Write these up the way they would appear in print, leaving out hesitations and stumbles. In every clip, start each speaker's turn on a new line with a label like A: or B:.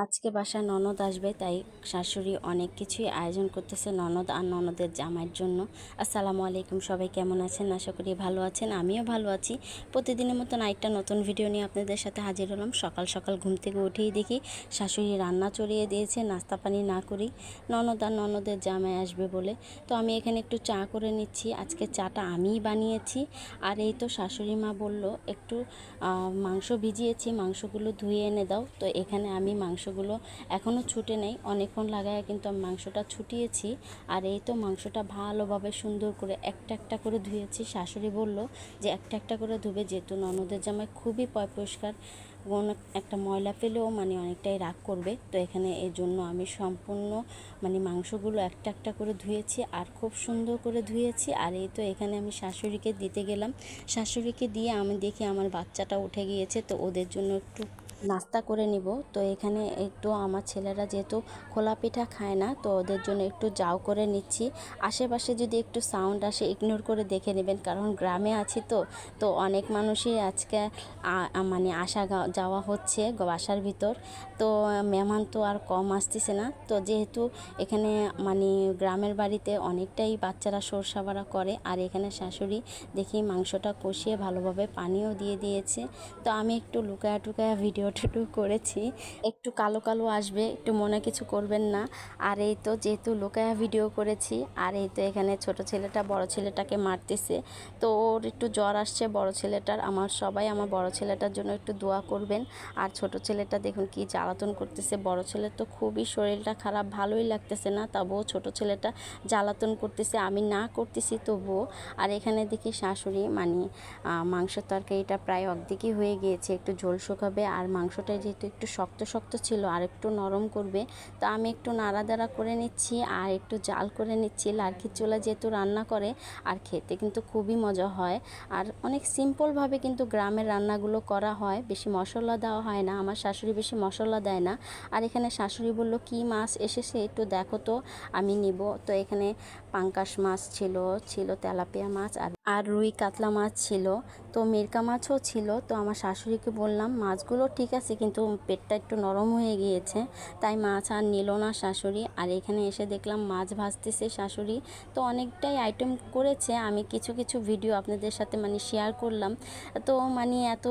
A: আজকে বাসায় ননদ আসবে, তাই শাশুড়ি অনেক কিছুই আয়োজন করতেছে ননদ আর ননদের জামাইয়ের জন্য। আসসালামু আলাইকুম, সবাই কেমন আছেন? আশা করি ভালো আছেন, আমিও ভালো আছি। প্রতিদিনের মতন একটা নতুন ভিডিও নিয়ে আপনাদের সাথে হাজির হলাম। সকাল সকাল ঘুম থেকে উঠেই দেখি শাশুড়ি রান্না চড়িয়ে দিয়েছে, নাস্তা পানি না করি ননদ আর ননদের জামাই আসবে বলে। তো আমি এখানে একটু চা করে নিচ্ছি। আজকে চাটা আমিই বানিয়েছি। আর এই তো শাশুড়ি মা বলল একটু মাংস ভিজিয়েছি, মাংসগুলো ধুয়ে এনে দাও। তো এখানে আমি মাংসগুলো এখনও ছুটে নেই, অনেকক্ষণ লাগায় কিন্তু আমি মাংসটা ছুটিয়েছি। আর এই তো মাংসটা ভালোভাবে সুন্দর করে একটা একটা করে ধুয়েছি। শাশুড়ি বলল যে একটা একটা করে ধুবে, যেহেতু ননদের জামাই খুবই পরিষ্কার, কোনো একটা ময়লা পেলেও অনেকটাই রাগ করবে। তো এখানে এই জন্য আমি সম্পূর্ণ মাংসগুলো একটা একটা করে ধুয়েছি আর খুব সুন্দর করে ধুয়েছি। আর এই তো এখানে আমি শাশুড়িকে দিতে গেলাম। শাশুড়িকে দিয়ে আমি দেখি আমার বাচ্চাটা উঠে গিয়েছে, তো ওদের জন্য একটু নাস্তা করে নিব। তো এখানে একটু আমার ছেলেরা যেহেতু খোলা পিঠা খায় না, তো ওদের জন্য একটু জাউ করে নিচ্ছি। আশেপাশে যদি একটু সাউন্ড আসে ইগনোর করে দেখে নেবেন, কারণ গ্রামে আছি তো তো অনেক মানুষই আজকে আসা যাওয়া হচ্ছে বাসার ভিতর। তো মেহমান তো আর কম আসতেছে না। তো যেহেতু এখানে গ্রামের বাড়িতে অনেকটাই বাচ্চারা সরষা বাড়া করে। আর এখানে শাশুড়ি দেখি মাংসটা কষিয়ে ভালোভাবে পানিও দিয়ে দিয়েছে। তো আমি একটু লুকায়া টুকায়া ভিডিও টিডিও করেছি, একটু কালো কালো আসবে, একটু মনে কিছু করবেন না। আর এই তো যেহেতু লুকায়া ভিডিও করেছি, আর এই তো এখানে ছোট ছেলেটা বড় ছেলেটাকে মারতেছে। তো ওর একটু জ্বর আসছে বড় ছেলেটার। সবাই আমার বড় ছেলেটার জন্য একটু দোয়া করবেন। আর ছোট ছেলেটা দেখুন কি জ্বালাতন করতেছে। বড় ছেলের তো খুবই শরীরটা খারাপ, ভালোই লাগতেছে না, তবুও ছোট ছেলেটা জ্বালাতন করতেছে, আমি না করতেছি তবুও। আর এখানে দেখি শাশুড়ি মাংস তরকারিটা প্রায় অর্ধেকই হয়ে গিয়েছে, একটু ঝোল শুকাবে। আর মাংসটা যেহেতু একটু শক্ত শক্ত ছিল আর একটু নরম করবে, তো আমি একটু নাড়াদাড়া করে নিচ্ছি আর একটু জাল করে নিচ্ছি। লার্কির চুলা যেহেতু রান্না করে, আর খেতে কিন্তু খুবই মজা হয়। আর অনেক সিম্পলভাবে কিন্তু গ্রামের রান্নাগুলো করা হয়, বেশি মশলা দেওয়া হয় না। আমার শাশুড়ি বেশি মশলা দেয় না। আর এখানে শাশুড়ি বলল কি মাছ এসেছে একটু দেখো তো, আমি নিব। তো এখানে পাঙ্কাশ মাছ ছিল তেলাপিয়া মাছ, আর রুই কাতলা মাছ ছিল, তো মিরকা মাছও ছিল। তো আমার শাশুড়িকে বললাম মাছগুলো ঠিক আছে, কিন্তু পেটটা একটু নরম হয়ে গিয়েছে, তাই মাছ আর নিল না শাশুড়ি। আর এখানে এসে দেখলাম মাছ ভাজতেছে শাশুড়ি। তো অনেকটাই আইটেম করেছে, আমি কিছু কিছু ভিডিও আপনাদের সাথে শেয়ার করলাম। তো এত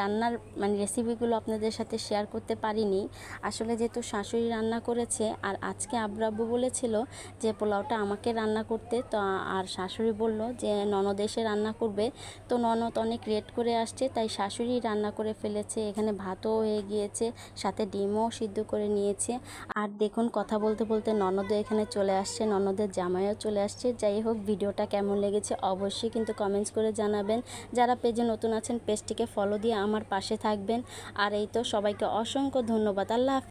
A: রান্নার রেসিপিগুলো আপনাদের সাথে শেয়ার করতে পারিনি আসলে, যেহেতু শাশুড়ি রান্না করেছে। আর আজকে আব্বু বলেছিল যে পোলাওটা আমাকে রান্না করতে, তো আর শাশুড়ি বলল যে ননদ এসে রান্না করবে। তো ননদ অনেক লেট করে আসছে, তাই শাশুড়ি রান্না করে ফেলেছে। এখানে ভাতও হয়ে গিয়েছে, সাথে ডিমও সিদ্ধ করে নিয়েছে। আর দেখুন কথা বলতে বলতে ননদও এখানে চলে আসছে, ননদের জামাইও চলে আসছে। যাই হোক, ভিডিওটা কেমন লেগেছে অবশ্যই কিন্তু কমেন্টস করে জানাবেন। যারা পেজে নতুন আছেন পেজটিকে ফলো দিয়ে আমার পাশে থাকবেন। আর এই তো সবাইকে অসংখ্য ধন্যবাদ। আল্লাহ হাফেজ।